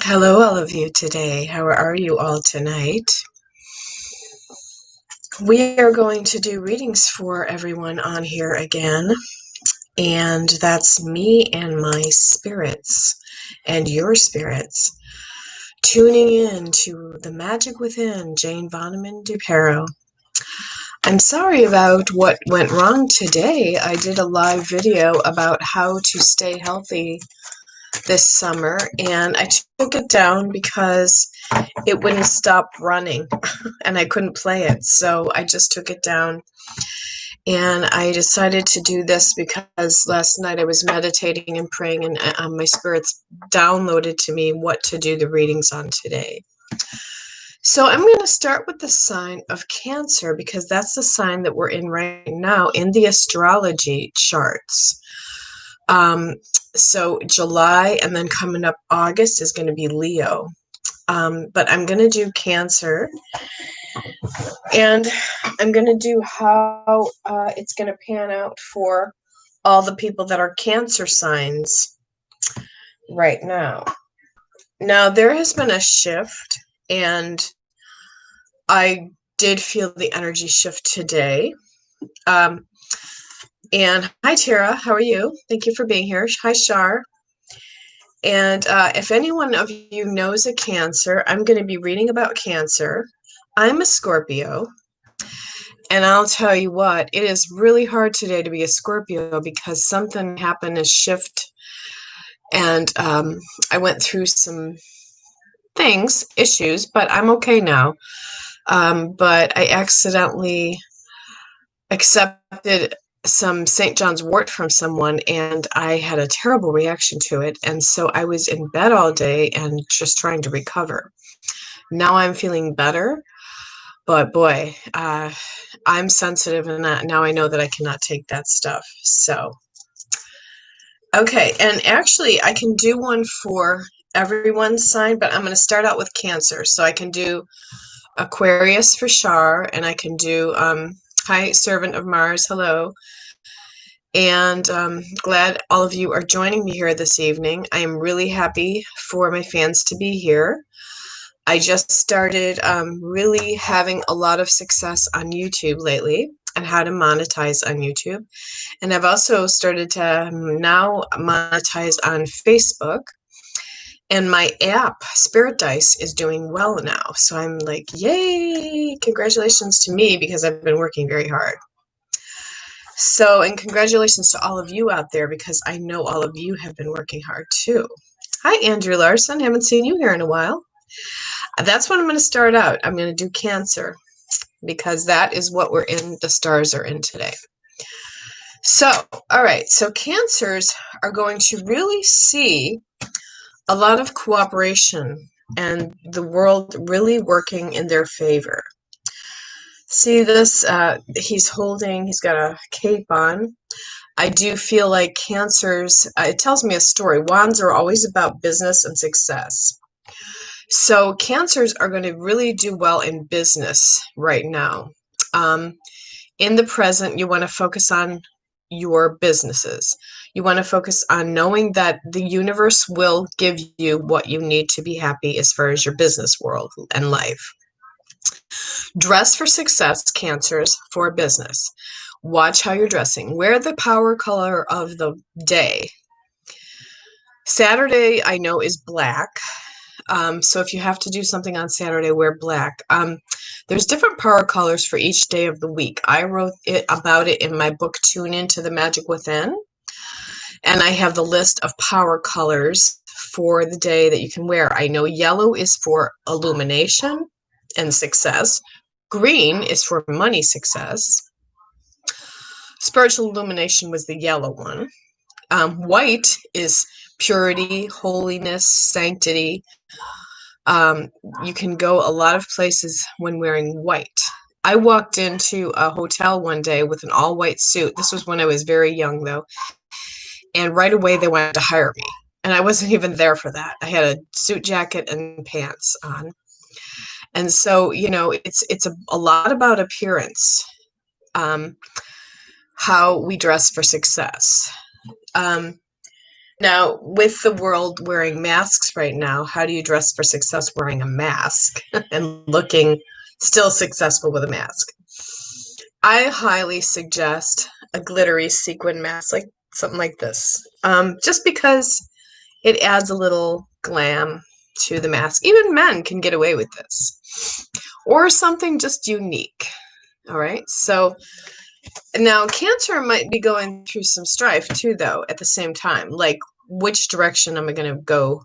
Hello, all of you today. How are you all tonight? We are going to do readings for everyone on here again, and that's me and my spirits and your spirits tuning in to the magic within Jane Voneman-DuPerow. I'm sorry about what went wrong today. I did a live video about how to stay healthy this summer, and I took it down because it wouldn't stop running and I couldn't play it. So I just took it down, and I decided to do this because last night I was meditating and praying, and my spirits downloaded to me what to do the readings on today. So I'm going to start with the sign of Cancer because that's the sign that we're in right now in the astrology charts. So July and then coming up August is going to be Leo. But I'm going to do Cancer, and I'm going to do how it's going to pan out for all the people that are Cancer signs right now. Now, there has been a shift, and I did feel the energy shift today. And hi, Tara. How are you? Thank you for being here. Hi, Shar. And if anyone of you knows a Cancer, I'm going to be reading about Cancer. I'm a Scorpio. And I'll tell you what, it is really hard today to be a Scorpio because something happened, a shift, and I went through some issues, but I'm okay now. But I accidentally accepted some St. John's wort from someone, and I had a terrible reaction to it. And so I was in bed all day and just trying to recover. Now I'm feeling better. But boy, I'm sensitive, and now I know that I cannot take that stuff. So, okay, and actually I can do one for everyone's sign, but I'm going to start out with Cancer. So I can do Aquarius for Shar, and I can do, hi, Servant of Mars, hello. And glad all of you are joining me here this evening. I am really happy for my fans to be here. I just started really having a lot of success on YouTube lately and how to monetize on YouTube. And I've also started to now monetize on Facebook. And my app, Spirit Dice, is doing well now. So I'm like, yay, congratulations to me because I've been working very hard. So, and congratulations to all of you out there because I know all of you have been working hard too. Hi, Andrew Larson. Haven't seen you here in a while. That's what I'm going to start out. I'm going to do Cancer because that is what we're in, the stars are in today. So, all right. So Cancers are going to really see a lot of cooperation and the world really working in their favor. See this? He's got a cape on. I do feel like Cancers, it tells me a story. Wands are always about business and success. So Cancers are going to really do well in business right now. In the present, you want to focus on your businesses. You want to focus on knowing that the universe will give you what you need to be happy as far as your business world and life. Dress for success, Cancers, for business. Watch how you're dressing. Wear the power color of the day. Saturday, I know, is black. So if you have to do something on Saturday, wear black. There's different power colors for each day of the week. I wrote about it in my book, Tune Into the Magic Within. And I have the list of power colors for the day that you can wear. I know yellow is for illumination and success. Green is for money success. Spiritual illumination was the yellow one. White is purity, holiness, sanctity. You can go a lot of places when wearing white. I walked into a hotel one day with an all-white suit. This was when I was very young, though. And right away, they wanted to hire me. And I wasn't even there for that. I had a suit jacket and pants on. And so, you know, it's a lot about appearance, how we dress for success. Now, with the world wearing masks right now, how do you dress for success wearing a mask and looking still successful with a mask? I highly suggest a glittery sequin mask, like something like this, just because it adds a little glam to the mask. Even men can get away with this, or something just unique. All right, so now Cancer might be going through some strife too, though, at the same time. Like, which direction am I going to go?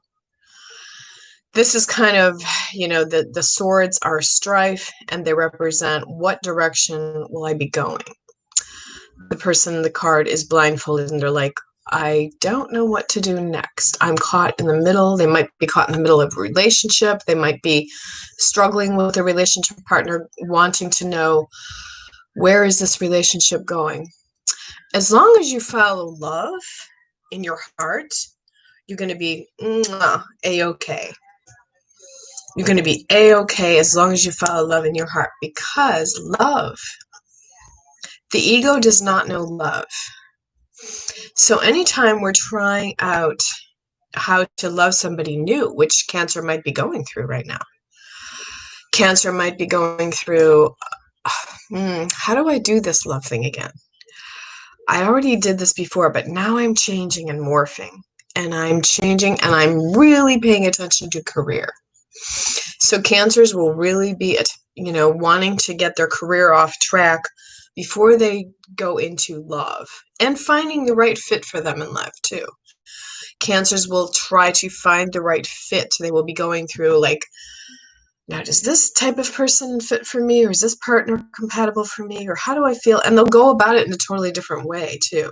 This is kind of, the swords are strife, and they represent what direction will I be going. The person in the card is blindfolded, and they're like, I don't know what to do next. I'm caught in the middle. They might be caught in the middle of a relationship. They might be struggling with a relationship partner, wanting to know, where is this relationship going? As long as you follow love in your heart, you're going to be A-okay. You're going to be A-okay as long as you follow love in your heart, because love, the ego does not know love. So anytime we're trying out how to love somebody new, which Cancer might be going through right now. Cancer might be going through, how do I do this love thing again? I already did this before, but now I'm changing and morphing. And I'm changing, and I'm really paying attention to career. So Cancers will really be, wanting to get their career off track before they go into love, and finding the right fit for them in love too. Cancers will try to find the right fit. They will be going through, like, now, does this type of person fit for me, or is this partner compatible for me, or how do I feel? And they'll go about it in a totally different way too.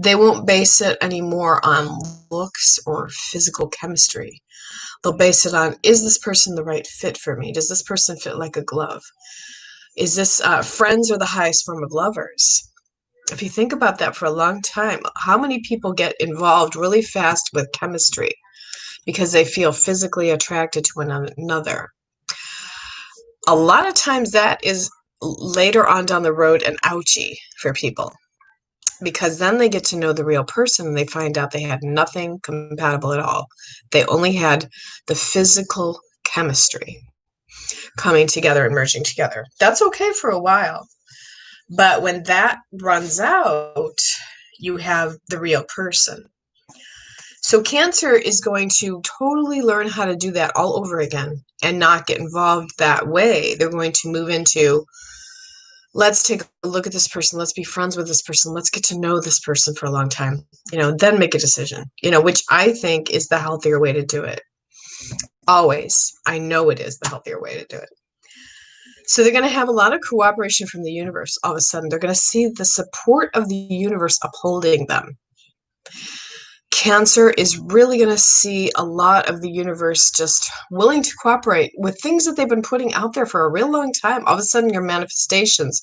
They won't base it anymore on looks or physical chemistry. They'll base it on, is this person the right fit for me? Does this person fit like a glove? Is this friends are the highest form of lovers? If you think about that for a long time, how many people get involved really fast with chemistry because they feel physically attracted to one another? A lot of times that is later on down the road an ouchie for people, because then they get to know the real person and they find out they had nothing compatible at all. They only had the physical chemistry coming together and merging together. That's okay for a while. But when that runs out, you have the real person. So Cancer is going to totally learn how to do that all over again and not get involved that way. They're going to move into, let's take a look at this person. Let's be friends with this person. Let's get to know this person for a long time, then make a decision, which I think is the healthier way to do it. Always. I know it is the healthier way to do it. So they're going to have a lot of cooperation from the universe. All of a sudden, they're going to see the support of the universe upholding them. Cancer is really going to see a lot of the universe just willing to cooperate with things that they've been putting out there for a real long time. All of a sudden, your manifestations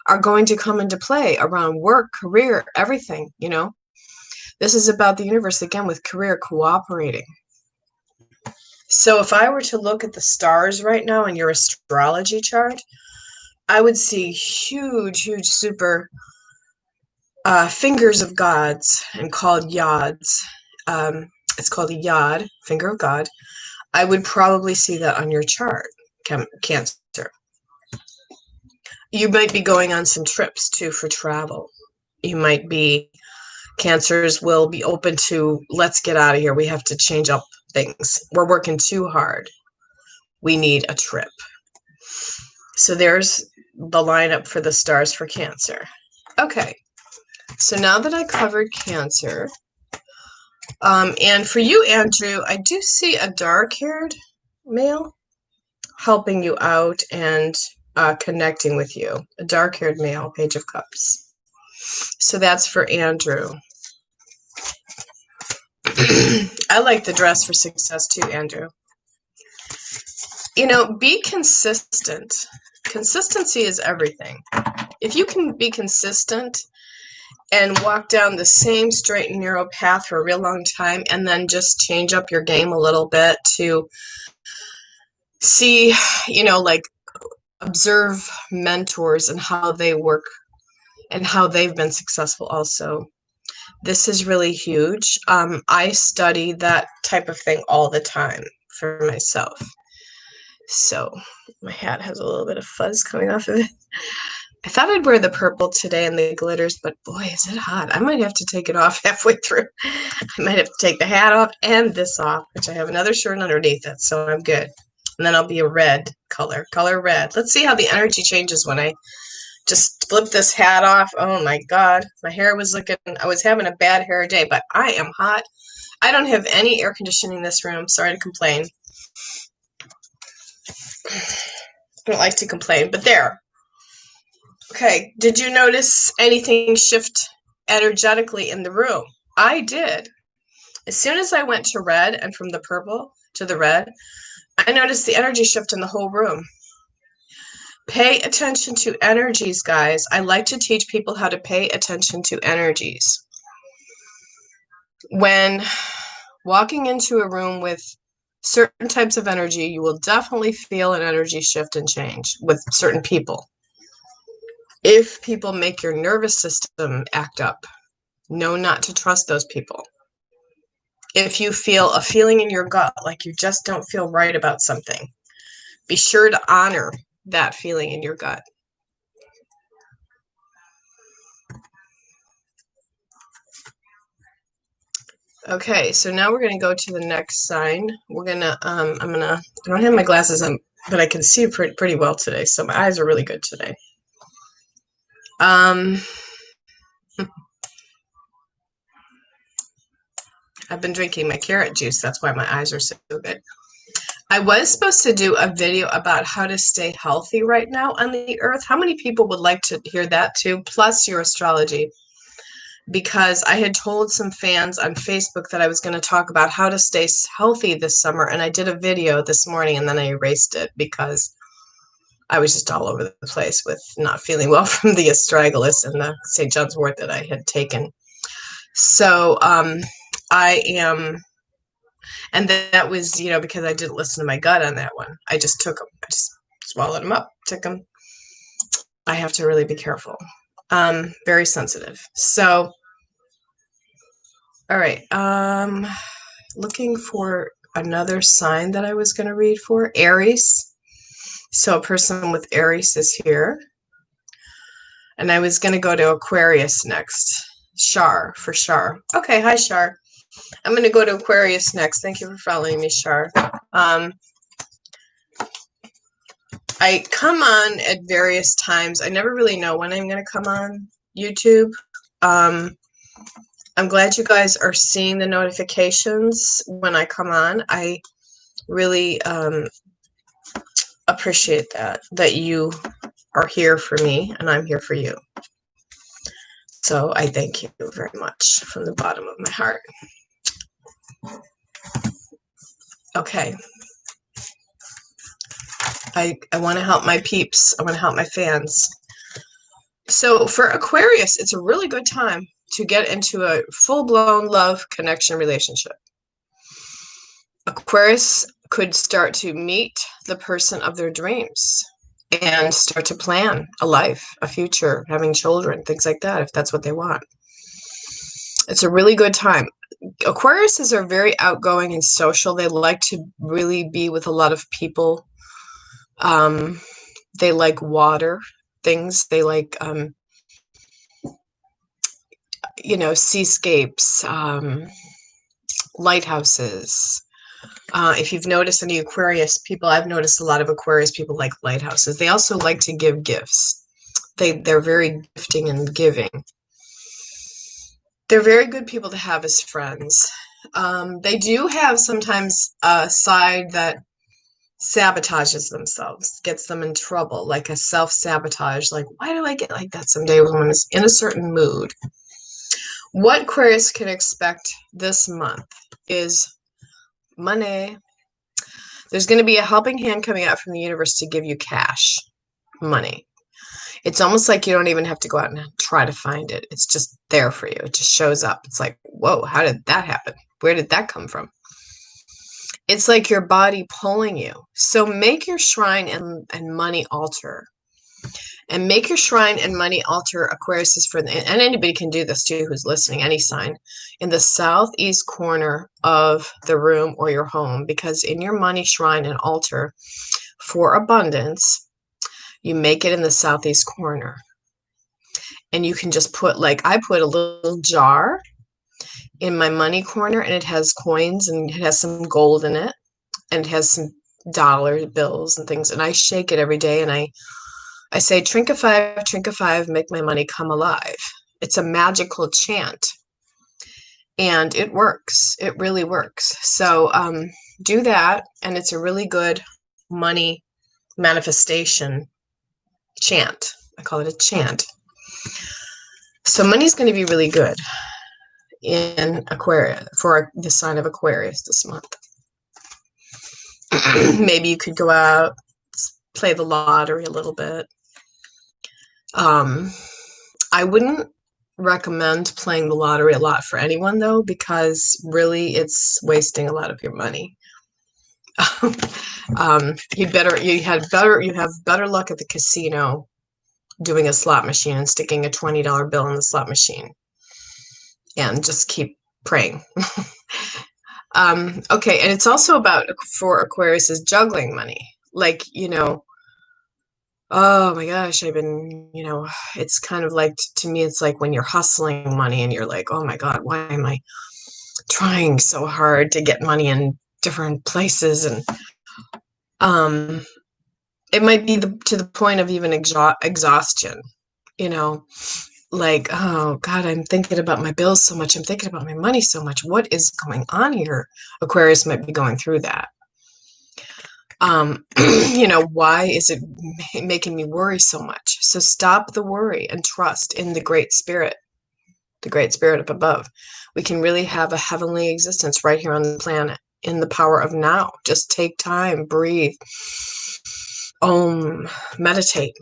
are going to come into play around work, career, everything, This is about the universe, again, with career cooperating. So if I were to look at the stars right now in your astrology chart, I would see huge, huge, super fingers of gods, and called yods. It's called a yod, finger of God. I would probably see that on your chart, Cancer. You might be going on some trips too for travel. You might be, Cancers will be open to, let's get out of here. We have to change up things. We're working too hard. We need a trip. So there's the lineup for the stars for Cancer. Okay, so now that I covered Cancer, and for you, Andrew, I do see a dark-haired male helping you out and connecting with you. A dark-haired male, Page of Cups. So that's for Andrew. I like the dress for success too, Andrew. Be consistent. Consistency is everything. If you can be consistent and walk down the same straight and narrow path for a real long time, and then just change up your game a little bit to see, like, observe mentors and how they work and how they've been successful also. This is really huge. I study that type of thing all the time for myself. So my hat has a little bit of fuzz coming off of it. I thought I'd wear the purple today and the glitters, but boy, is it hot. I might have to take it off halfway through. I might have to take the hat off and this off, which I have another shirt underneath it, so I'm good. And then I'll be a red color red. Let's see how the energy changes when I just flip this hat off. Oh my God, my hair was looking, I was having a bad hair day, but I am hot. I don't have any air conditioning in this room. Sorry to complain. I don't like to complain, but there. Okay, did you notice anything shift energetically in the room? I did. As soon as I went to red and from the purple to the red, I noticed the energy shift in the whole room. Pay attention to energies, guys. I like to teach people how to pay attention to energies. When walking into a room with certain types of energy, you will definitely feel an energy shift and change with certain people. If people make your nervous system act up, know not to trust those people. If you feel a feeling in your gut, like you just don't feel right about something, be sure to honor that feeling in your gut. Okay, so now we're going to go to the next sign. We're going to, I don't have my glasses on, but I can see pretty well today, so my eyes are really good today. I've been drinking my carrot juice. That's why my eyes are so good. I was supposed to do a video about how to stay healthy right now on the earth. How many people would like to hear that too, plus your astrology? Because I had told some fans on Facebook that I was going to talk about how to stay healthy this summer, and I did a video this morning and then I erased it because I was just all over the place with not feeling well from the astragalus and the St. John's wort that I had taken. So I am, and that was, because I didn't listen to my gut on that one. I just took them. I just swallowed them up, took them. I have to really be careful. Very sensitive. So, all right. Looking for another sign that I was going to read for. Aries. So a person with Aries is here. And I was going to go to Aquarius next. Shar, for Shar. Okay, hi, Shar. I'm going to go to Aquarius next. Thank you for following me, Shar. I come on at various times. I never really know when I'm going to come on YouTube. I'm glad you guys are seeing the notifications when I come on. I really appreciate that you are here for me and I'm here for you. So I thank you very much from the bottom of my heart. Okay. I want to help my peeps. I want to help my fans. So for Aquarius, it's a really good time to get into a full-blown love connection relationship. Aquarius could start to meet the person of their dreams and start to plan a life, a future, having children, things like that, if that's what they want. It's a really good time. Aquariuses are very outgoing and social. They like to really be with a lot of people. They like water things. They like, seascapes, lighthouses. If you've noticed any Aquarius people, I've noticed a lot of Aquarius people like lighthouses. They also like to give gifts. They're very gifting and giving. They're very good people to have as friends. They do have sometimes a side that sabotages themselves, gets them in trouble, like a self-sabotage. Like, why do I get like that someday when I'm in a certain mood? What Aquarius can expect this month is money. There's going to be a helping hand coming out from the universe to give you cash, money. It's almost like you don't even have to go out and try to find it. It's just there for you. It just shows up. It's like, whoa, how did that happen? Where did that come from? It's like your body pulling you. So make your shrine and money altar And make your shrine and money altar, Aquarius is and anybody can do this too who's listening, any sign, in the southeast corner of the room or your home, because in your money shrine and altar for abundance, you make it in the southeast corner. And you can just put, like, I put a little jar in my money corner, and it has coins and it has some gold in it, and it has some dollar bills and things. And I shake it every day, and I say, trinket five, make my money come alive. It's a magical chant. And it works. It really works. So do that. And it's a really good money manifestation chant. I call it a chant. So money's going to be really good in Aquarius, for the sign of Aquarius this month. Maybe you could go out, play the lottery a little bit. I wouldn't recommend playing the lottery a lot for anyone, though, because really it's wasting a lot of your money. You have better luck at the casino doing a slot machine and sticking a $20 bill in the slot machine, and just keep praying. Okay, and it's also about, for Aquarius, is juggling money. Like, oh my gosh, I've been, it's kind of like, to me, it's like when you're hustling money and you're like, oh my God, why am I trying so hard to get money in different places? And it might be to the point of even exhaustion, like, oh God, I'm thinking about my bills so much. I'm thinking about my money so much. What is going on here? Aquarius might be going through that. Why is it making me worry so much? So stop the worry and trust in the great spirit up above. We can really have a heavenly existence right here on the planet in the power of now. Just take time, breathe, meditate.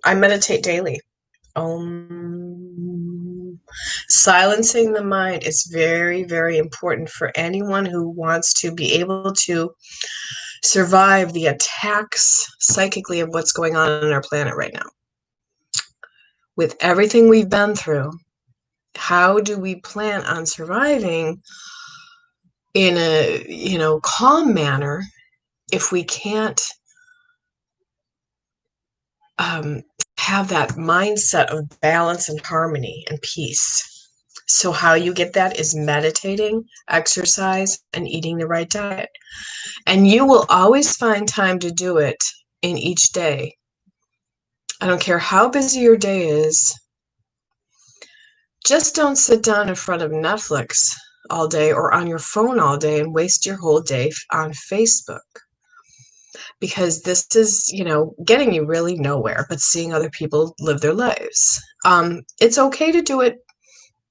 I meditate daily. Silencing the mind is very, very important for anyone who wants to be able to survive the attacks psychically of what's going on our planet right now. With everything we've been through, how do we plan on surviving in a calm manner if we can't have that mindset of balance and harmony and peace? So how you get that is meditating, exercise, and eating the right diet. And you will always find time to do it in each day. I don't care how busy your day is. Just don't sit down in front of Netflix all day or on your phone all day and waste your whole day on Facebook. Because this is, getting you really nowhere but seeing other people live their lives. It's okay to do it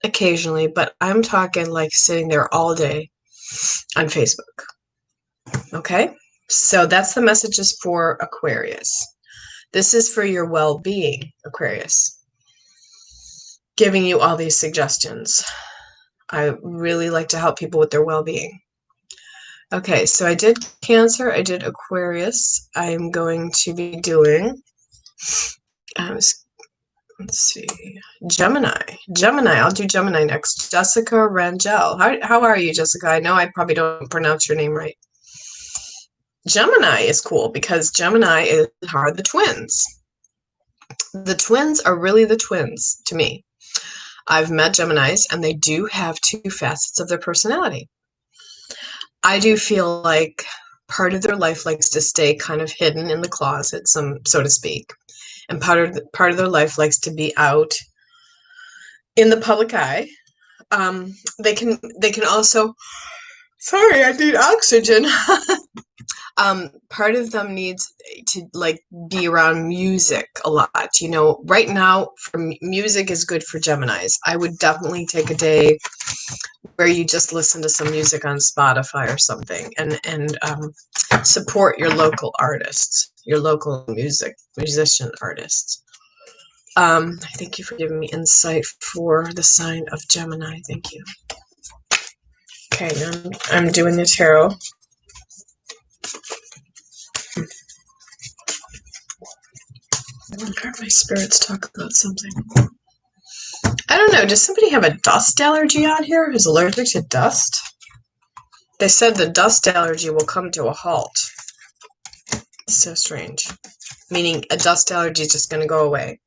occasionally, but I'm talking like sitting there all day on Facebook. Okay? So that's the messages for Aquarius. This is for your well-being, Aquarius. Giving you all these suggestions. I really like to help people with their well-being. Okay, so I did Cancer, I did Aquarius. I'm going to be doing, let's see, Gemini. I'll do Gemini next. Jessica Rangel. How are you, Jessica? I know I probably don't pronounce your name right. Gemini is cool because Gemini are the twins. The twins are really the twins to me. I've met Geminis, and they do have two facets of their personality. I do feel like part of their life likes to stay kind of hidden in the closet, so to speak, and part of their life likes to be out in the public eye. They can also. Sorry, I need oxygen. Part of them needs to be around music a lot. Right now, music is good for Geminis. I would definitely take a day where you just listen to some music on Spotify or something, and support your local artists, your local musician artists. Thank you for giving me insight for the sign of Gemini. Thank you. Okay, now I'm doing the tarot. wonder if my spirits talk about something. I don't know. Does somebody have a dust allergy on here who's allergic to dust? They said the dust allergy will come to a halt. So strange. Meaning a dust allergy is just going to go away.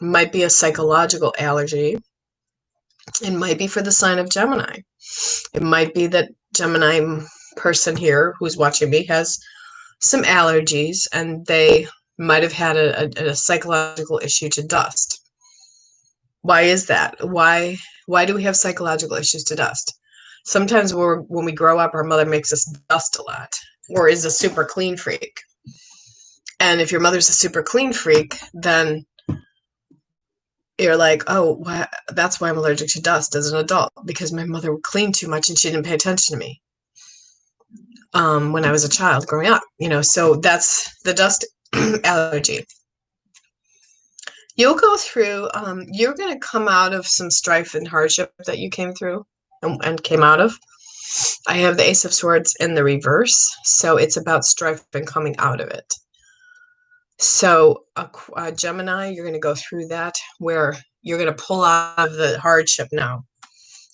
Might be a psychological allergy. It might be for the sign of Gemini. It might be that Gemini person here who's watching me has some allergies and they might have had a psychological issue to dust. Why is that? Why do we have psychological issues to dust? Sometimes when we grow up, our mother makes us dust a lot or is a super clean freak. And if your mother's a super clean freak, then you're like, oh, that's why I'm allergic to dust as an adult, because my mother would clean too much and she didn't pay attention to me when I was a child growing up, so that's the dust allergy. You'll go through, you're going to come out of some strife and hardship that you came through and came out of. I have the Ace of Swords in the reverse, so it's about strife and coming out of it. So Gemini, you're going to go through that where you're going to pull out of the hardship now.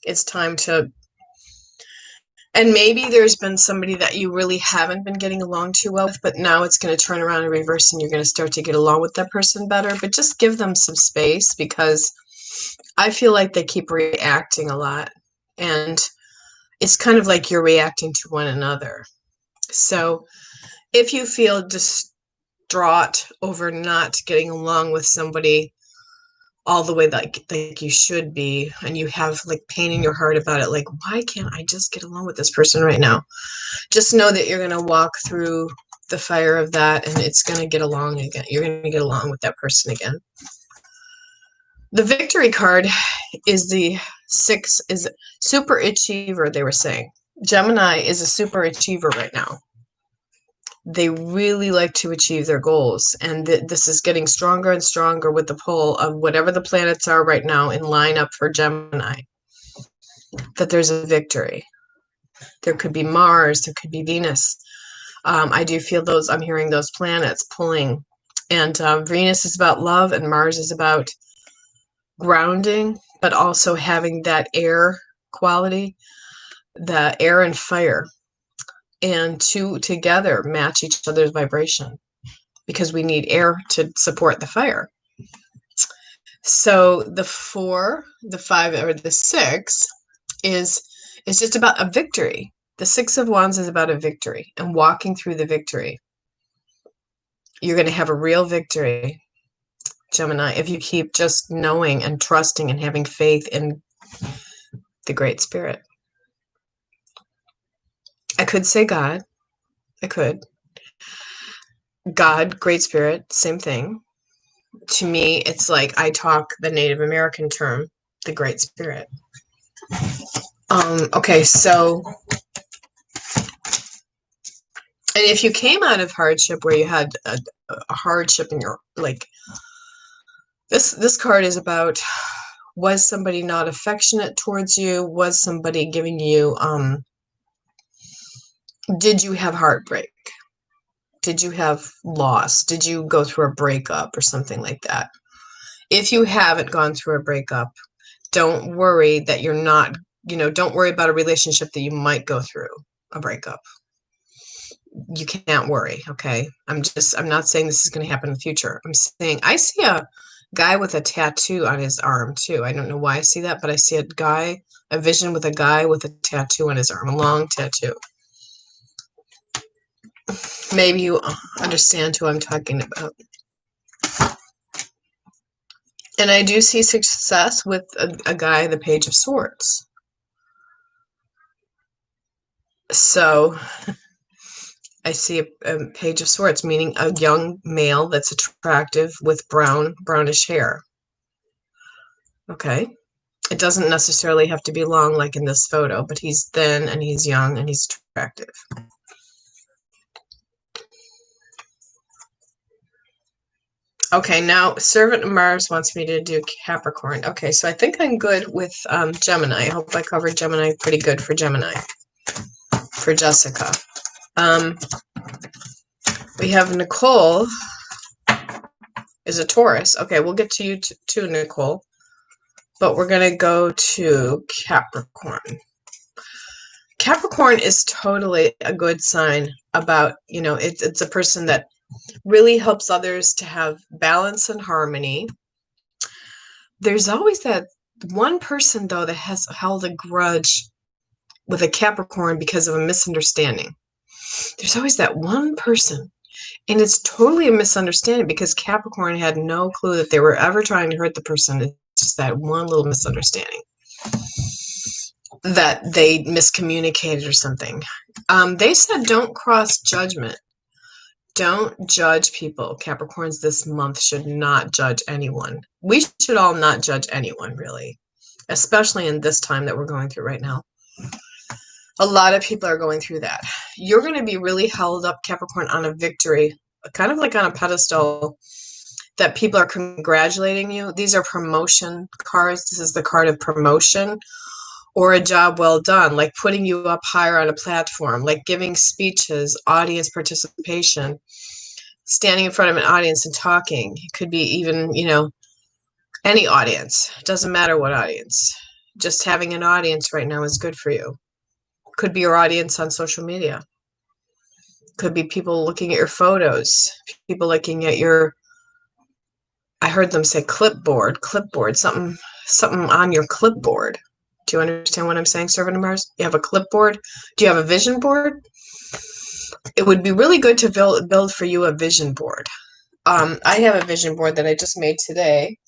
It's time to, and maybe there's been somebody that you really haven't been getting along too well with, but now it's going to turn around and reverse and you're going to start to get along with that person better, but just give them some space because I feel like they keep reacting a lot and it's kind of like you're reacting to one another. So if you feel distraught over not getting along with somebody all the way like you should be, and you have like pain in your heart about it, like, why can't I just get along with this person right now? Just know that you're going to walk through the fire of that and it's going to get along again. You're going to get along with that person again. The victory card is the 6, is super achiever, they were saying. Gemini is a super achiever right now. They really like to achieve their goals. And this is getting stronger and stronger with the pull of whatever the planets are right now in line up for Gemini. That there's a victory. There could be Mars, there could be Venus. I do feel those, I'm hearing those planets pulling. And Venus is about love and Mars is about grounding, but also having that air quality, the air and fire. And two together match each other's vibration because we need air to support the fire. So the 4, the 5, or the 6 is just about a victory. The 6 of Wands is about a victory and walking through the victory. You're going to have a real victory, Gemini, if you keep just knowing and trusting and having faith in the Great Spirit. I could say God. I could. God, Great Spirit, same thing. To me, it's like I talk the Native American term, the Great Spirit. Okay, so, and if you came out of hardship where you had a hardship in your, like, this card is about, was somebody not affectionate towards you? Was somebody giving you, did you have heartbreak? Did you have loss? Did you go through a breakup or something like that? If you haven't gone through a breakup, don't worry that you're not, don't worry about a relationship that you might go through a breakup. You can't worry, okay? I'm not saying this is going to happen in the future. I'm saying I see a guy with a tattoo on his arm too. I don't know why I see that, but I see a vision with a guy with a tattoo on his arm, a long tattoo. Maybe you understand who I'm talking about. And I do see success with a guy, the Page of Swords. So I see a Page of Swords, meaning a young male that's attractive with brownish hair. Okay. It doesn't necessarily have to be long like in this photo, but he's thin and he's young and he's attractive. Okay, now Servant of Mars wants me to do Capricorn. Okay, so I think I'm good with Gemini. I hope I covered Gemini pretty good for Gemini, for Jessica. We have Nicole is a Taurus. Okay, we'll get to you too, Nicole. But we're going to go to Capricorn. Capricorn is totally a good sign about, it's a person that really helps others to have balance and harmony. There's always that one person, though, that has held a grudge with a Capricorn because of a misunderstanding. There's always that one person. And it's totally a misunderstanding because Capricorn had no clue that they were ever trying to hurt the person. It's just that one little misunderstanding that they miscommunicated or something. They said don't cross judgment. Don't judge people. Capricorns this month should not judge anyone. We should all not judge anyone, really, especially in this time that we're going through right now. A lot of people are going through that. You're going to be really held up, Capricorn, on a victory, kind of like on a pedestal, that people are congratulating you. These are promotion cards. This is the card of promotion or a job well done, like putting you up higher on a platform, like giving speeches, audience participation, standing in front of an audience and talking. It could be even, any audience. It doesn't matter what audience. Just having an audience right now is good for you. Could be your audience on social media. Could be people looking at your photos, people looking at your, I heard them say clipboard, something on your clipboard. Do you understand what I'm saying, Servant of Mars? You have a clipboard? Do you have a vision board? It would be really good to build for you a vision board. I have a vision board that I just made today,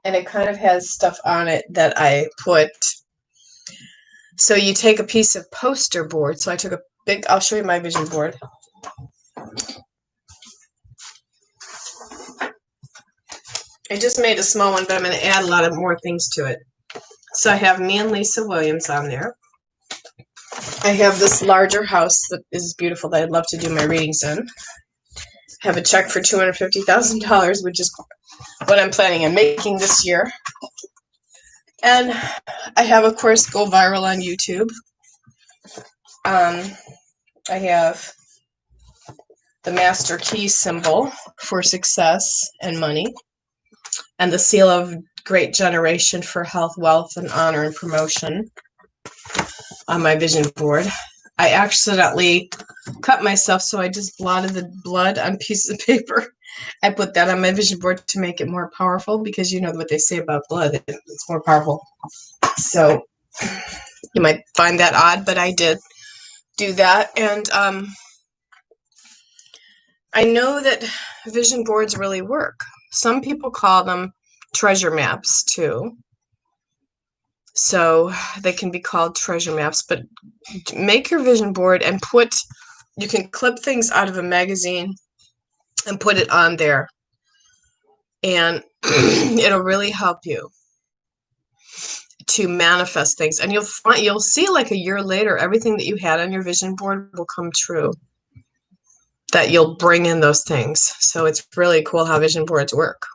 and it kind of has stuff on it that I put. So you take a piece of poster board. So I took I'll show you my vision board. I just made a small one, but I'm going to add a lot of more things to it. So I have me and Lisa Williams on there. I have this larger house that is beautiful that I'd love to do my readings in. I have a check for $250,000, which is what I'm planning on making this year. And I have, of course, go viral on YouTube. I have the master key symbol for success and money, and the seal of great generation for health, wealth, and honor and promotion on my vision board. I accidentally cut myself, so I just blotted the blood on pieces of paper. I put that on my vision board to make it more powerful, because you know what they say about blood, it's more powerful. So you might find that odd, but I did do that. And I know that vision boards really work. Some people call them treasure maps too. So they can be called treasure maps, but make your vision board and you can clip things out of a magazine and put it on there. And it'll really help you to manifest things. And you'll see, like a year later, everything that you had on your vision board will come true. That you'll bring in those things. So it's really cool how vision boards work.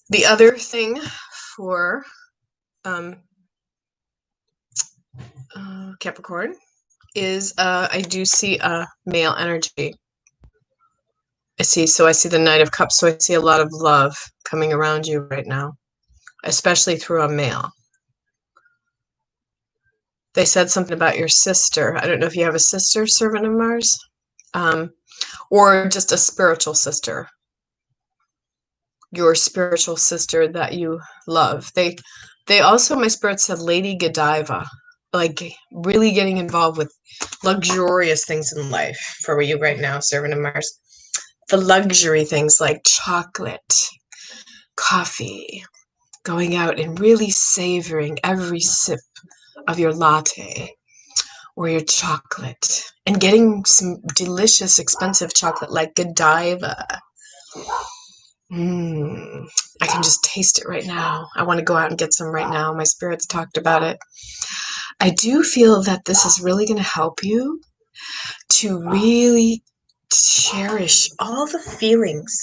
The other thing for Capricorn is I do see a male energy. I see the Knight of Cups, so I see a lot of love coming around you right now, especially through a male. They said something about your sister. I don't know if you have a sister, Servant of Mars, or just a spiritual sister. Your spiritual sister that you love. They also, my spirit said Lady Godiva, like really getting involved with luxurious things in life for you right now, Servant of Mars. The luxury things like chocolate, coffee, going out and really savoring every sip of your latte or your chocolate, and getting some delicious, expensive chocolate like Godiva. I can just taste it right now. I want to go out and get some right now. My spirit's talked about it. I do feel that this is really going to help you to really cherish all the feelings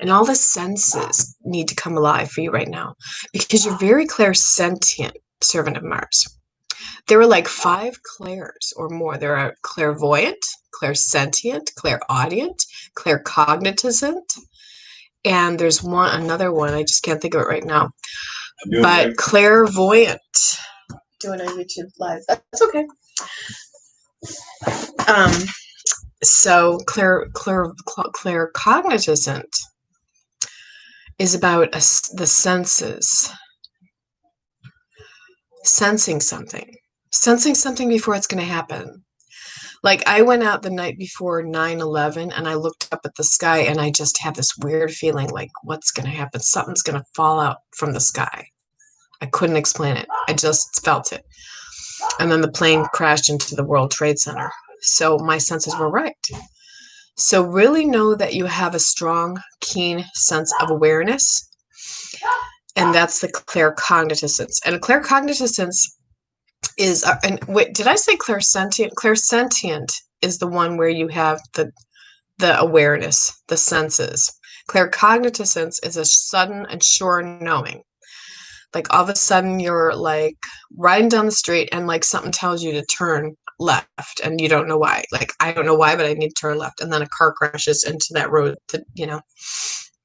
and all the senses need to come alive for you right now, because you're very clairsentient, Servant of Mars. There are like 5 clairs or more. There are clairvoyant, clairsentient, clairaudient, claircognizant, and there's another one. I just can't think of it right now. But clairvoyant. Doing a YouTube live. That's okay. So claircognizant is about the senses, sensing something before it's going to happen. Like I went out the night before 9/11 and I looked up at the sky and I just had this weird feeling like what's going to happen? Something's going to fall out from the sky. I couldn't explain it. I just felt it. And then the plane crashed into the World Trade Center. So my senses were right. So really know that you have a strong, keen sense of awareness. And that's the claircognizance. And a claircognizance is, and wait, did I say clairsentient? Clairsentient is the one where you have the awareness, the senses. Claircognizance is a sudden and sure knowing. Like all of a sudden you're like riding down the street and like something tells you to turn left and you don't know why. Like I don't know why, but I need to turn left. And then a car crashes into that road that,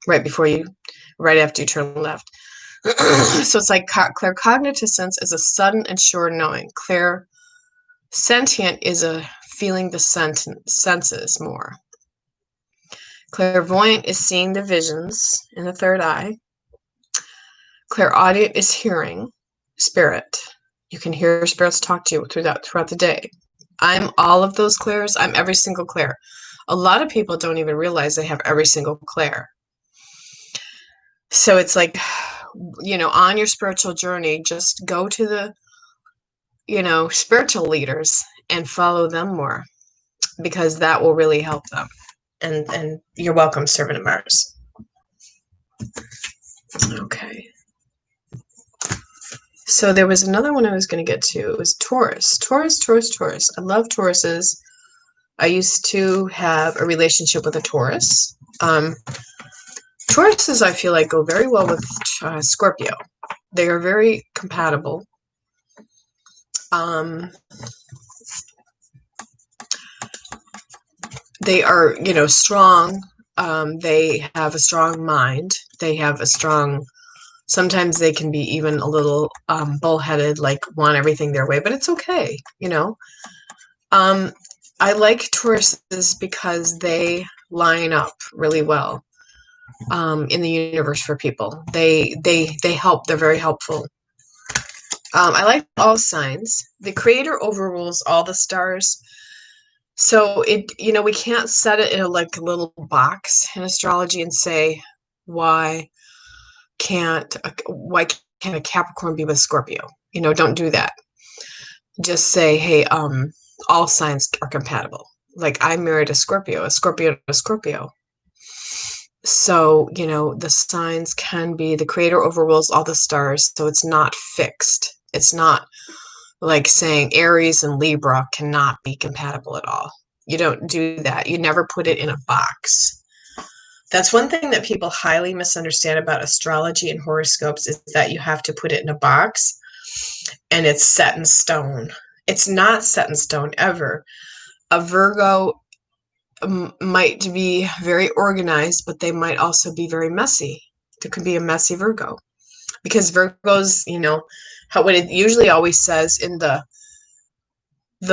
right after you turn left. So it's like claircognizance is a sudden and sure knowing. Clairsentient is a feeling the senses more. Clairvoyant is seeing the visions in the third eye. Clairaudient is hearing spirit. You can hear spirits talk to you throughout the day. I'm all of those clairs. I'm every single clair. A lot of people don't even realize they have every single clair. So it's like, on your spiritual journey, just go to the, spiritual leaders and follow them more because that will really help them. And you're welcome, Servant of Mars. Okay. So there was another one I was going to get to. It was Taurus. Taurus. I love Tauruses. I used to have a relationship with a Taurus. Tauruses, I feel like, go very well with Scorpio. They are very compatible. They are, strong. They have a strong mind. They have a strong... Sometimes they can be even a little bullheaded, like want everything their way, but it's okay, I like Tauruses because they line up really well in the universe for people. They help. They're very helpful. I like all signs. The Creator overrules all the stars. So we can't set it in a little box in astrology and say why can't a Capricorn be with Scorpio? Don't do that. Just say, hey, all signs are compatible. Like I married a Scorpio and a Scorpio. So, the signs can be, the Creator overrules all the stars. So it's not fixed. It's not like saying Aries and Libra cannot be compatible at all. You don't do that. You never put it in a box. That's one thing that people highly misunderstand about astrology and horoscopes is that you have to put it in a box and it's set in stone. It's not set in stone ever. A Virgo might be very organized, but they might also be very messy. There could be a messy Virgo because Virgos, what it usually always says in the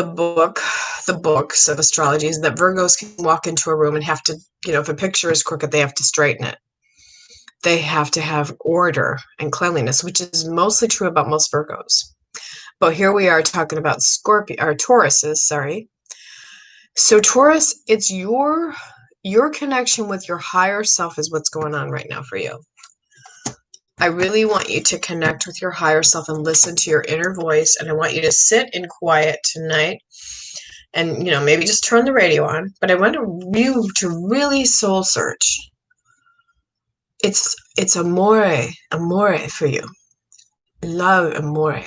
books of astrology is that Virgos can walk into a room and have to, if a picture is crooked, they have to straighten it. They have to have order and cleanliness, which is mostly true about most Virgos. But here we are talking about Tauruses, sorry. So Taurus, it's your connection with your higher self is what's going on right now for you. I really want you to connect with your higher self and listen to your inner voice. And I want you to sit in quiet tonight and, maybe just turn the radio on. But I want you to really soul search. It's amore for you. Love, amore.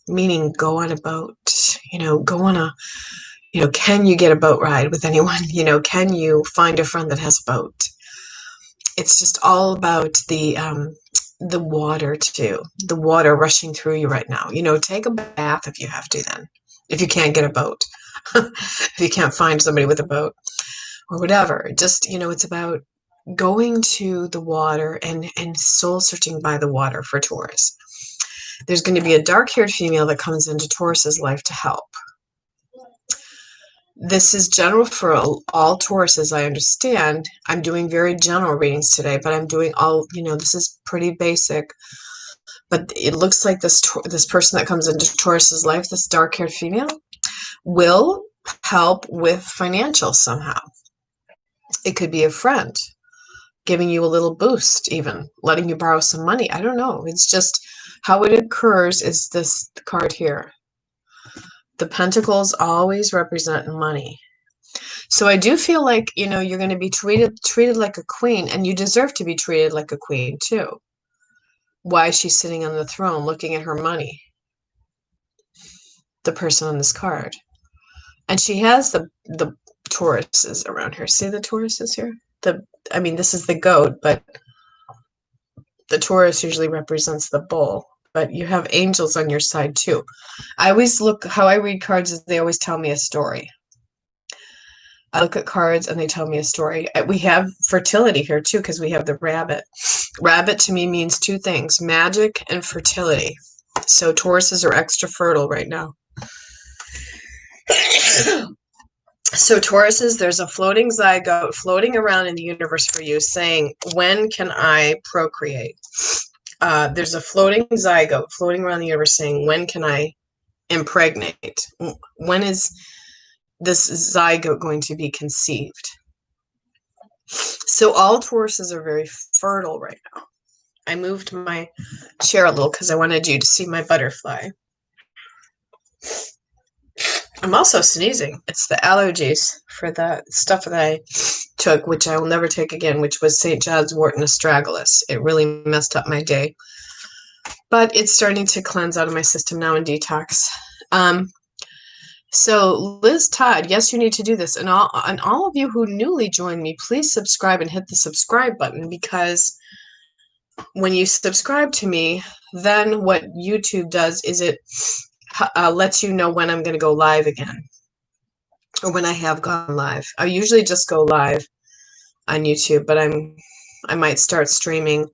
Meaning go on a boat, go on a, can you get a boat ride with anyone? Can you find a friend that has a boat? It's just all about the the water too, the water rushing through you right now. You know, take a bath if you have to then, if you can't get a boat, if you can't find somebody with a boat or whatever. Just, you know, it's about going to the water and soul searching by the water for Taurus. There's going to be a dark-haired female that comes into Taurus's life to help. This is general for all Tauruses, I understand. I'm doing very general readings today, but I'm doing all, you know, this is pretty basic. But it looks like this person that comes into Taurus's life, this dark-haired female, will help with financial somehow. It could be a friend giving you a little boost, even letting you borrow some money. I don't know. It's just how it occurs is this card here. The Pentacles always represent money. So I do feel like, you know, you're going to be treated like a queen, and you deserve to be treated like a queen too. Why is she sitting on the throne looking at her money? The person on this card. And she has the Tauruses around her. See the Tauruses here? I mean, this is the goat, but the Taurus usually represents the bull. But you have angels on your side too. I always look, how I read cards is they always tell me a story. I look at cards and they tell me a story. We have fertility here too, because we have the rabbit. Rabbit to me means two things, magic and fertility. So Tauruses are extra fertile right now. So Tauruses, there's a floating zygote floating around in the universe for you saying, when can I procreate? There's a floating zygote floating around the universe saying, when can I impregnate? When is this zygote going to be conceived? So all Tauruses are very fertile right now. I moved my chair a little because I wanted you to see my butterfly. I'm also sneezing. It's the allergies for the stuff that I took, which I will never take again, which was St. John's wort and astragalus. It really messed up my day. But it's starting to cleanse out of my system now and detox. So Liz Todd, yes, you need to do this. And all of you who newly joined me, please subscribe and hit the subscribe button, because when you subscribe to me, then what YouTube does is it lets you know when I'm going to go live again, or when I have gone live. I usually just go live on YouTube, but I might start streaming.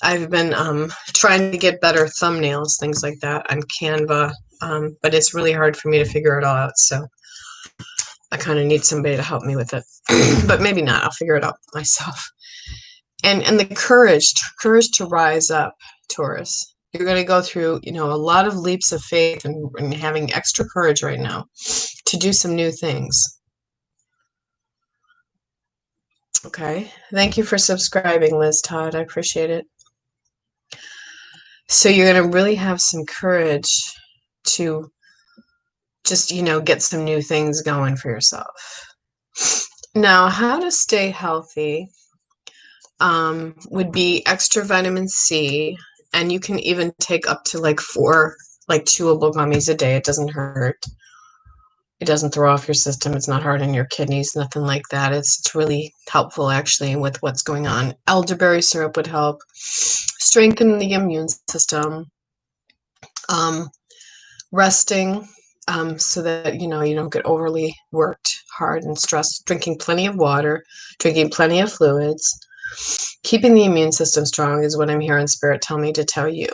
I've been trying to get better thumbnails, things like that on Canva, but it's really hard for me to figure it all out, so I kind of need somebody to help me with it. But maybe not. I'll figure it out myself. And the courage to rise up, Taurus. You're going to go through, you know, a lot of leaps of faith and having extra courage right now to do some new things. Okay. Thank you for subscribing, Liz Todd. I appreciate it. So you're going to really have some courage to just, you know, get some new things going for yourself. Now, how to stay healthy would be extra vitamin C. And you can even take up to like 4 chewable gummies a day. It doesn't hurt. It doesn't throw off your system. It's not hard on your kidneys, nothing like that. It's really helpful actually with what's going on. Elderberry syrup would help strengthen the immune system. Resting so that, you know, you don't get overly worked hard and stressed. Drinking plenty of water, drinking plenty of fluids. Keeping the immune system strong is what I'm hearing Spirit tell me to tell you.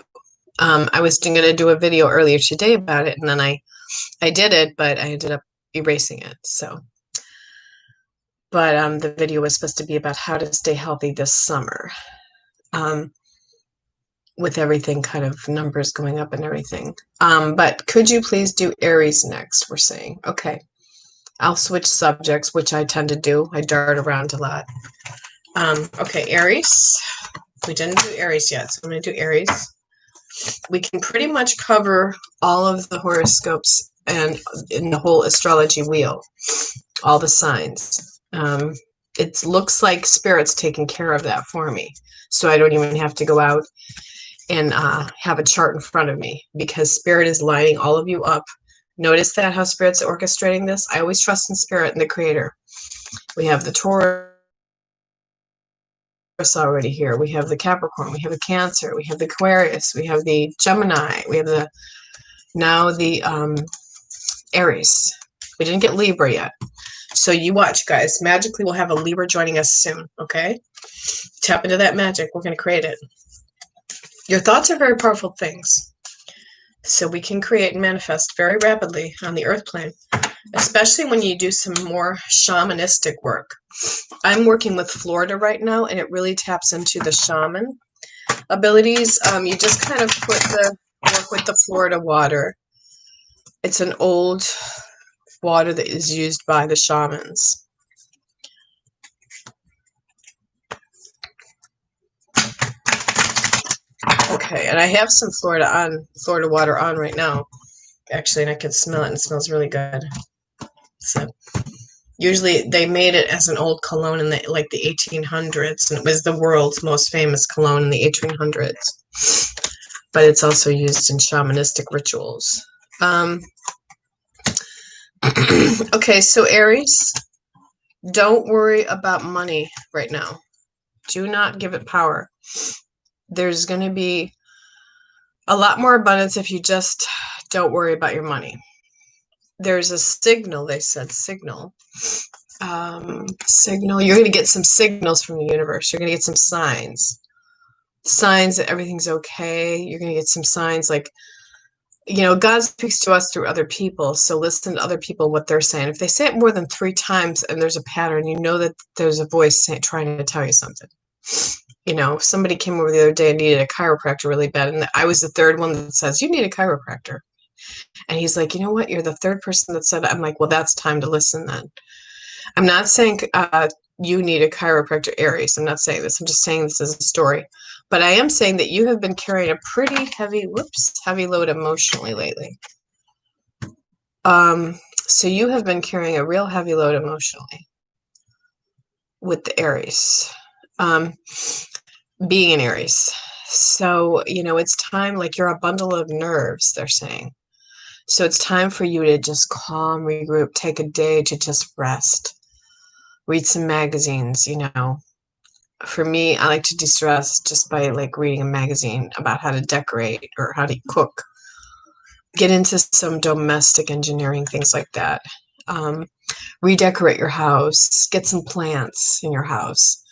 I was going to do a video earlier today about it, and then I did it, but I ended up erasing it. So, but the video was supposed to be about how to stay healthy this summer, with everything kind of numbers going up and everything. But could you please do Aries next? We're saying, okay. I'll switch subjects, which I tend to do. I dart around a lot. Okay, Aries. We didn't do Aries yet, so I'm going to do Aries. We can pretty much cover all of the horoscopes and in the whole astrology wheel, all the signs. It looks like Spirit's taking care of that for me, so I don't even have to go out and have a chart in front of me, because Spirit is lining all of you up. Notice that, how Spirit's orchestrating this? I always trust in Spirit and the Creator. We have the Taurus, Taurus already here. We have the Capricorn, we have the Cancer, we have the Aquarius, we have the Gemini, we have the now the Aries. We didn't get Libra yet. So you watch, guys. Magically, we'll have a Libra joining us soon, okay? Tap into that magic. We're going to create it. Your thoughts are very powerful things. So we can create and manifest very rapidly on the earth plane, especially when you do some more shamanistic work. I'm working with Florida right now, and it really taps into the shaman abilities. You just kind of work with the Florida water. It's an old water that is used by the shamans. Okay, and I have some Florida water on right now, actually, and I can smell it, and it smells really good. So usually they made it as an old cologne in the 1800s, and it was the world's most famous cologne in the 1800s. But it's also used in shamanistic rituals. Okay, so Aries, don't worry about money right now. Do not give it power. There's going to be a lot more abundance if you just don't worry about your money. There's a signal, they said, signal. Signal. You're going to get some signals from the universe. You're going to get some signs. Signs that everything's okay. You're going to get some signs like, you know, God speaks to us through other people. So listen to other people, what they're saying. If they say it more than 3 times and there's a pattern, you know that there's a voice trying to tell you something. You know, somebody came over the other day and needed a chiropractor really bad. And I was the 3rd one that says, you need a chiropractor. And he's like, you know what? You're the 3rd person that said it. I'm like, well, that's time to listen then. I'm not saying you need a chiropractor, Aries. I'm not saying this. I'm just saying this as a story. But I am saying that you have been carrying a pretty heavy load emotionally lately. So you have been carrying a real heavy load emotionally with the Aries, being an Aries. So, you know, it's time, like you're a bundle of nerves, they're saying. So it's time for you to just calm, regroup, take a day to just rest. Read some magazines, you know. For me, I like to de-stress just by like reading a magazine about how to decorate or how to cook. Get into some domestic engineering, things like that. Redecorate your house. Get some plants in your house.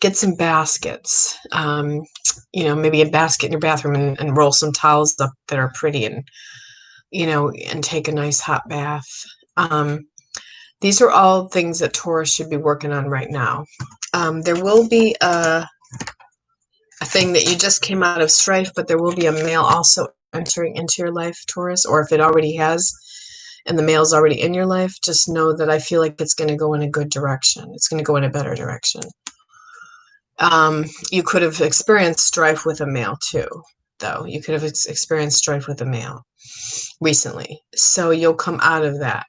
Get some baskets. You know, maybe a basket in your bathroom and roll some towels up that are pretty and, you know, and take a nice hot bath. These are all things that Taurus should be working on right now. There will be a thing that you just came out of strife, but there will be a male also entering into your life, Taurus, or if it already has and the male's already in your life, just know that I feel like it's going to go in a good direction. It's going to go in a better direction. You could have experienced strife with a male too, though. You could have experienced strife with a male recently. So you'll come out of that.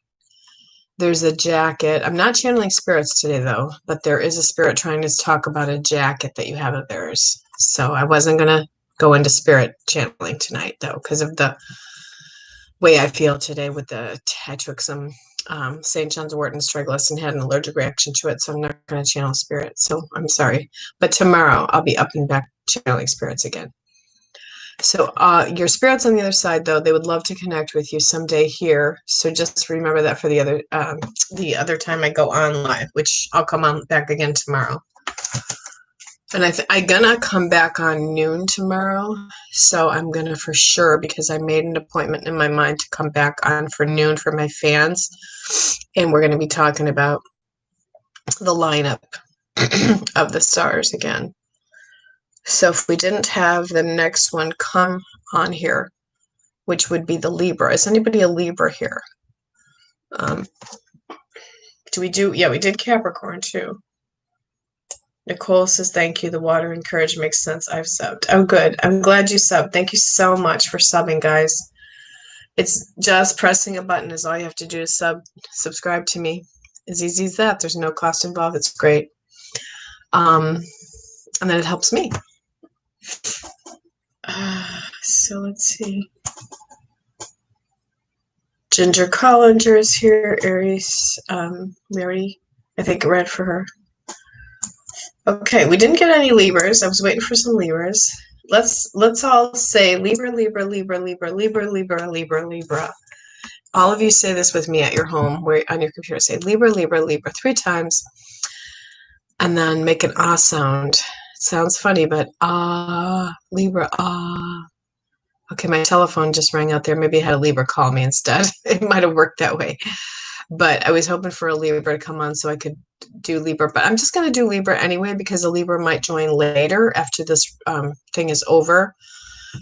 There's a jacket. I'm not channeling spirits today, though, but there is a spirit trying to talk about a jacket that you have of theirs. So I wasn't going to go into spirit channeling tonight, though, because of the way I feel today with I took some St. John's wort and Astrology and had an allergic reaction to it, so I'm not going to channel spirit. So I'm sorry. But tomorrow I'll be up and back channeling spirits again. So your spirits on the other side, though, they would love to connect with you someday here. So just remember that for the other time I go on live, which I'll come on back again tomorrow. And I'm gonna come back on noon tomorrow. So I'm gonna for sure, because I made an appointment in my mind to come back on for noon for my fans. And we're gonna be talking about the lineup of the stars again. So if we didn't have the next one come on here, which would be the Libra. Is anybody a Libra here? We did Capricorn too. Nicole says, thank you. The water and courage makes sense. I've subbed. Oh, good. I'm glad you subbed. Thank you so much for subbing, guys. It's just pressing a button is all you have to do to subscribe to me. As easy as that. There's no cost involved. It's great. And then it helps me. So let's see. Ginger Collinger is here. Aries. We already, I think, read for her. Okay, we didn't get any Libras. I was waiting for some Libras. Let's all say Libra, Libra, Libra, Libra, Libra, Libra, Libra, Libra. All of you say this with me at your home, where on your computer, say Libra, Libra, Libra 3 times, and then make an ah sound. It sounds funny, but ah, Libra, ah. Okay, my telephone just rang out there. Maybe I had a Libra call me instead. It might have worked that way. But I was hoping for a Libra to come on so I could do Libra. But I'm just going to do Libra anyway because a Libra might join later after this thing is over.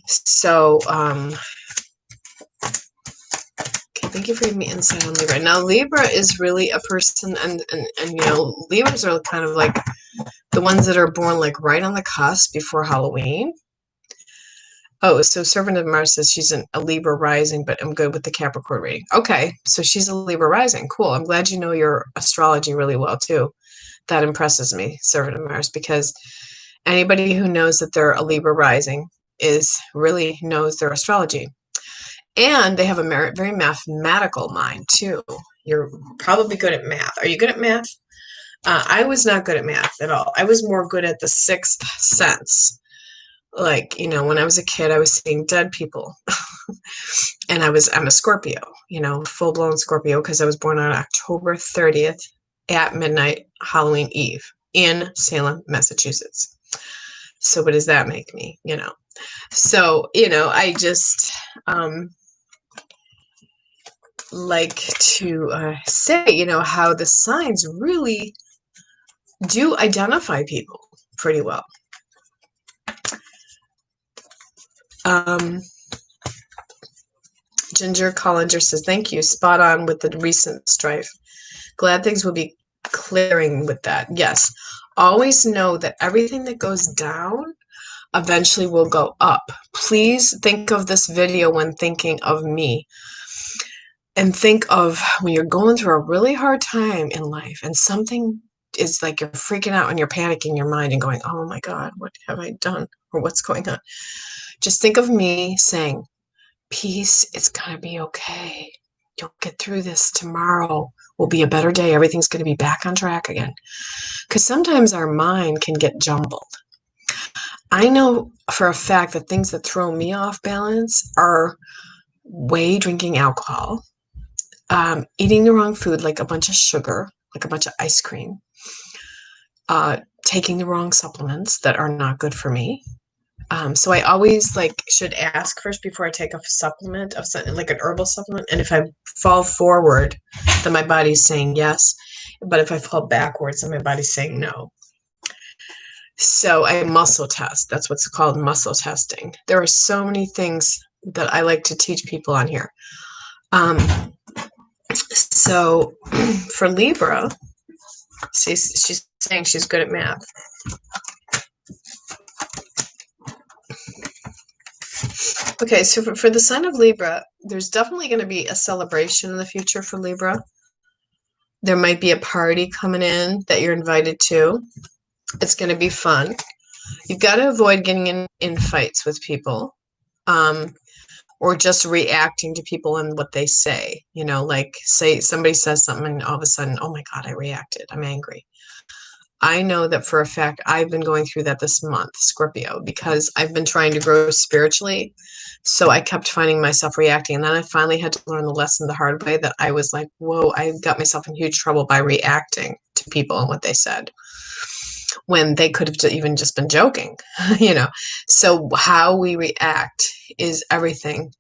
So, okay, thank you for giving me insight on Libra. Now, Libra is really a person, and you know, Libras are kind of like the ones that are born like right on the cusp before Halloween. Oh, so Servant of Mars says she's a Libra rising, but I'm good with the Capricorn reading. Okay, so she's a Libra rising. Cool. I'm glad you know your astrology really well, too. That impresses me, Servant of Mars, because anybody who knows that they're a Libra rising really knows their astrology. And they have a very mathematical mind, too. You're probably good at math. Are you good at math? I was not good at math at all. I was more good at the sixth sense. Like, you know, when I was a kid, I was seeing dead people. And I'm a Scorpio, you know, full-blown Scorpio, because I was born on October 30th at midnight, Halloween Eve, in Salem, Massachusetts. So what does that make me, you know? So, you know, I just like to say, you know, how the signs really do identify people pretty well. Ginger Collinger says, thank you. Spot on with the recent strife. Glad things will be clearing with that. Yes. Always know that everything that goes down eventually will go up. Please think of this video when thinking of me. And think of when you're going through a really hard time in life and something is like you're freaking out and you're panicking your mind and going, oh my God, what have I done? Or what's going on? Just think of me saying, peace, it's going to be okay. You'll get through this. Tomorrow will be a better day. Everything's going to be back on track again. Because sometimes our mind can get jumbled. I know for a fact that things that throw me off balance are drinking alcohol, eating the wrong food, like a bunch of sugar, like a bunch of ice cream, taking the wrong supplements that are not good for me. So I always should ask first before I take a supplement of something like an herbal supplement. And if I fall forward, then my body's saying yes. But if I fall backwards, then my body's saying no. So I muscle test. That's what's called muscle testing. There are so many things that I like to teach people on here. So for Libra, she's saying she's good at math. Okay, so for the sign of Libra, there's definitely going to be a celebration in the future for Libra. There might be a party coming in that you're invited to. It's going to be fun. You've got to avoid getting in fights with people, or just reacting to people and what they say. You know, like say somebody says something and all of a sudden, oh my God, I reacted. I'm angry. I know that for a fact I've been going through that this month, Scorpio, because I've been trying to grow spiritually. So I kept finding myself reacting. And then I finally had to learn the lesson the hard way that I was like, whoa, I got myself in huge trouble by reacting to people and what they said when they could have even just been joking, you know. So how we react is everything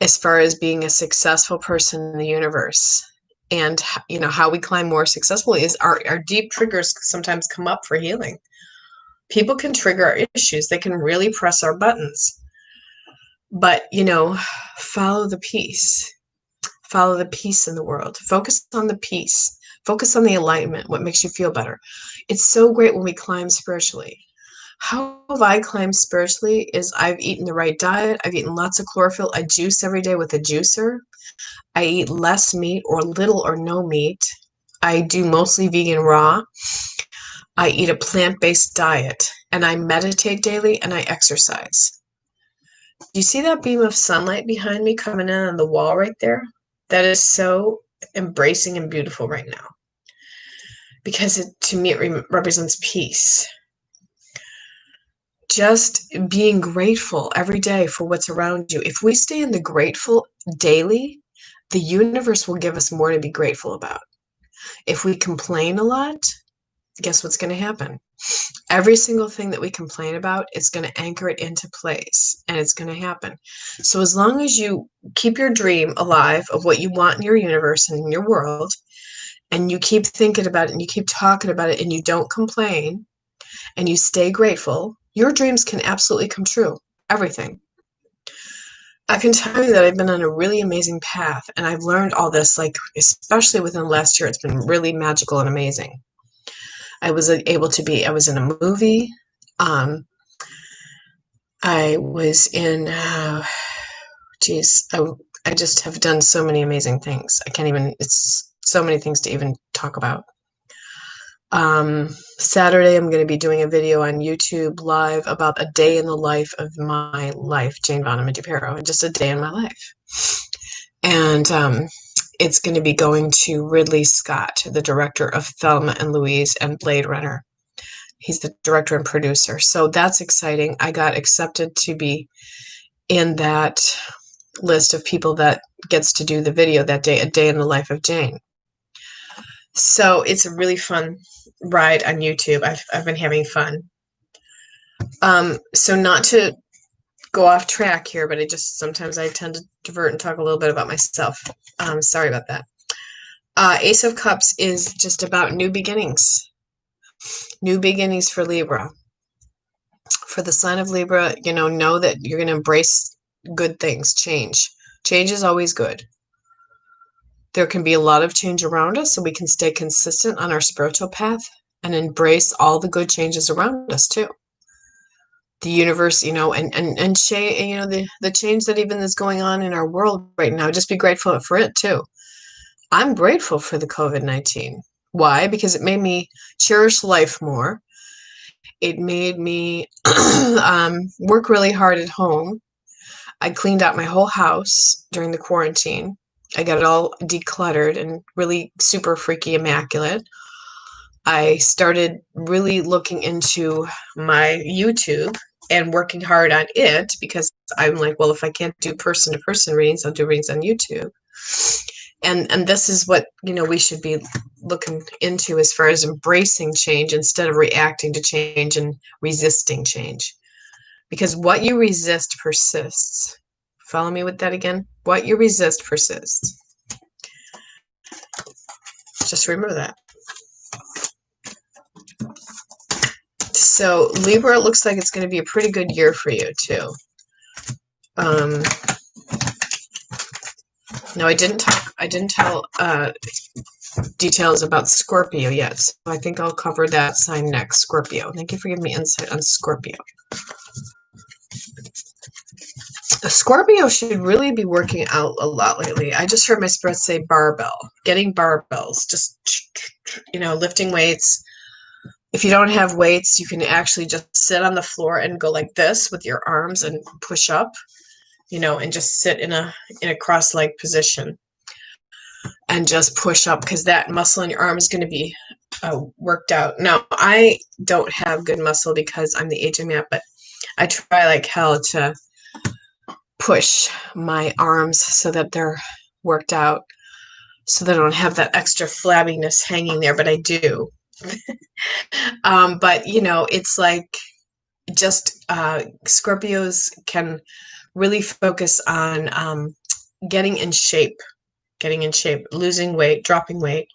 as far as being a successful person in the universe. And, you know, how we climb more successfully is our deep triggers sometimes come up for healing. People can trigger our issues. They can really press our buttons. But, you know, follow the peace. Follow the peace in the world. Focus on the peace. Focus on the alignment, what makes you feel better. It's so great when we climb spiritually. How have I climbed spiritually is I've eaten the right diet. I've eaten lots of chlorophyll. I juice every day with a juicer. I eat less meat or little or no meat. I do mostly vegan raw. I eat a plant-based diet, and I meditate daily, and I exercise. Do you see that beam of sunlight behind me coming in on the wall right there? That is so embracing and beautiful right now. because to me, it represents peace. Just being grateful every day for what's around you. If we stay in the grateful daily, the universe will give us more to be grateful about. If we complain a lot, guess what's going to happen? Every single thing that we complain about is going to anchor it into place, and it's going to happen. So as long as you keep your dream alive of what you want in your universe and in your world, and you keep thinking about it and you keep talking about it and you don't complain and you stay grateful, your dreams can absolutely come true. Everything. I can tell you that I've been on a really amazing path, and I've learned all this, like, especially within the last year. It's been really magical and amazing. I was in a movie. I was in, I just have done so many amazing things. It's so many things to even talk about. Saturday, I'm going to be doing a video on YouTube Live about a day in the life of my life, Jane Voneman-DuPerow, just a day in my life. And it's going to be going to Ridley Scott, the director of Thelma and Louise and Blade Runner. He's the director and producer. So that's exciting. I got accepted to be in that list of people that gets to do the video that day, a day in the life of Jane. So it's a really fun ride on YouTube. I've been having fun. So not to go off track here, but sometimes I tend to divert and talk a little bit about myself. Sorry about that. Ace of Cups is just about new beginnings. New beginnings for Libra. For the sign of Libra, know that you're going to embrace good things, change. Change is always good. There can be a lot of change around us, so we can stay consistent on our spiritual path and embrace all the good changes around us too. The universe, and the change that even is going on in our world right now, just be grateful for it too. I'm grateful for the COVID-19. Why? Because it made me cherish life more. It made me work really hard at home. I cleaned out my whole house during the quarantine. I got it all decluttered and really super freaky immaculate. I started really looking into my YouTube and working hard on it because I'm like, well, if I can't do person-to-person readings, I'll do readings on YouTube. And this is what, we should be looking into as far as embracing change instead of reacting to change and resisting change. Because what you resist persists. Follow me with that again? What you resist persists. Just remember that. So Libra, it looks like it's going to be a pretty good year for you too. No, I didn't tell details about Scorpio yet, so I think I'll cover that sign next. Scorpio. Thank you for giving me insight on Scorpio. A Scorpio should really be working out a lot lately. I just heard my spirit say barbell. Getting barbells. Just, lifting weights. If you don't have weights, you can actually just sit on the floor and go like this with your arms and push up, and just sit in a cross-legged position and just push up, because that muscle in your arm is going to be worked out. Now, I don't have good muscle because I'm the age I'm at, but I try like hell to push my arms so that they're worked out, so that I don't have that extra flabbiness hanging there, but I do. But it's like just Scorpios can really focus on getting in shape, losing weight, dropping weight.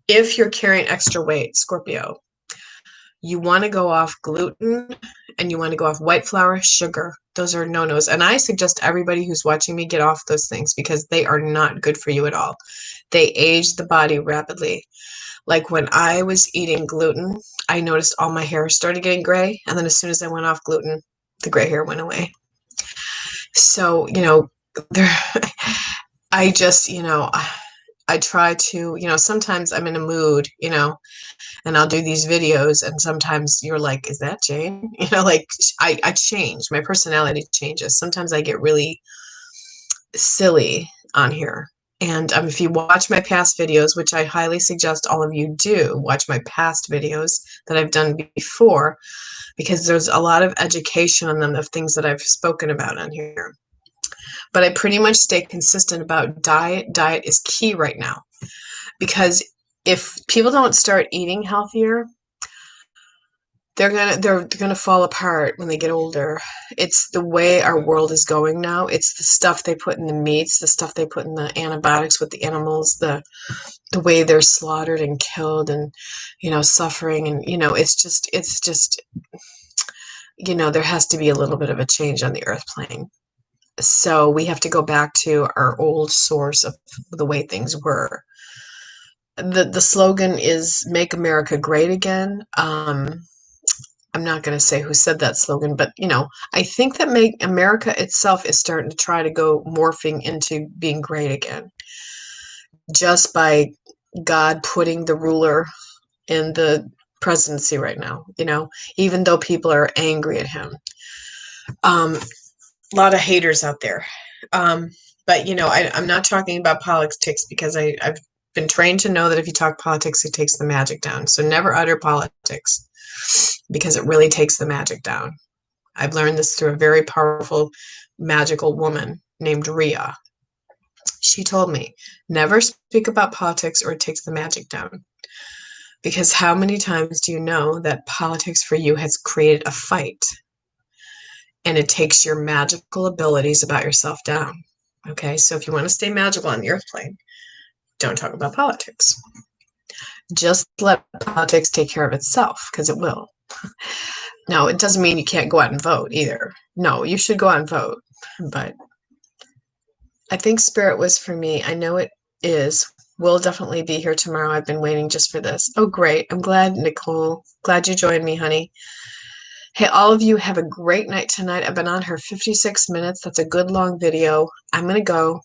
If you're carrying extra weight, Scorpio, you want to go off gluten and you want to go off white flour, sugar. Those are no-nos. And I suggest everybody who's watching me get off those things because they are not good for you at all. They age the body rapidly. Like when I was eating gluten, I noticed all my hair started getting gray. And then as soon as I went off gluten, the gray hair went away. So, I just, I try to, sometimes I'm in a mood, and I'll do these videos, and sometimes you're like, is that Jane? Like I change. My personality changes. Sometimes I get really silly on here. And if you watch my past videos, which I highly suggest all of you do, watch my past videos that I've done before, because there's a lot of education on them of things that I've spoken about on here. But I pretty much stay consistent about diet. Diet is key right now, because if people don't start eating healthier, they're gonna fall apart when they get older. It's the way our world is going now. It's the stuff they put in the meats, the stuff they put in the antibiotics with the animals, the way they're slaughtered and killed, and suffering, and it's just there has to be a little bit of a change on the earth plane. So we have to go back to our old source of the way things were. The slogan is "Make America Great Again." I'm not going to say who said that slogan, but I think that Make America itself is starting to try to go morphing into being great again, just by God putting the ruler in the presidency right now. Even though people are angry at him, a lot of haters out there. But I'm not talking about politics, because I've been trained to know that if you talk politics, it takes the magic down. So never utter politics, because it really takes the magic down. I've learned this through a very powerful, magical woman named Rhea. She told me, never speak about politics or it takes the magic down. Because how many times do you know that politics for you has created a fight, and it takes your magical abilities about yourself down? Okay, so if you want to stay magical on the earth plane, don't talk about politics. Just let politics take care of itself, because it will. Now, it doesn't mean you can't go out and vote either. No, you should go out and vote. But I think Spirit was for me. I know it is. We'll definitely be here tomorrow. I've been waiting just for this. Oh, great. I'm glad, Nicole. Glad you joined me, honey. Hey, all of you have a great night tonight. I've been on here 56 minutes. That's a good long video. I'm going to go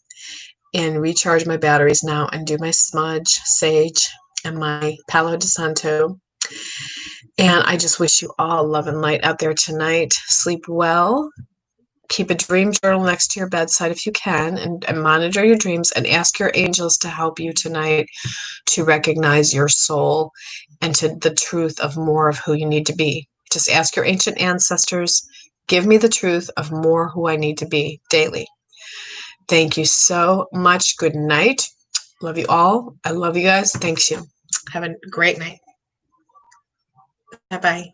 and recharge my batteries now and do my smudge, sage, and my Palo de Santo. And I just wish you all love and light out there tonight. Sleep well. Keep a dream journal next to your bedside if you can, and monitor your dreams, and ask your angels to help you tonight to recognize your soul and to the truth of more of who you need to be. Just ask your ancient ancestors, give me the truth of more who I need to be daily. Thank you so much. Good night. Love you all. I love you guys. Thanks you. Have a great night. Bye-bye.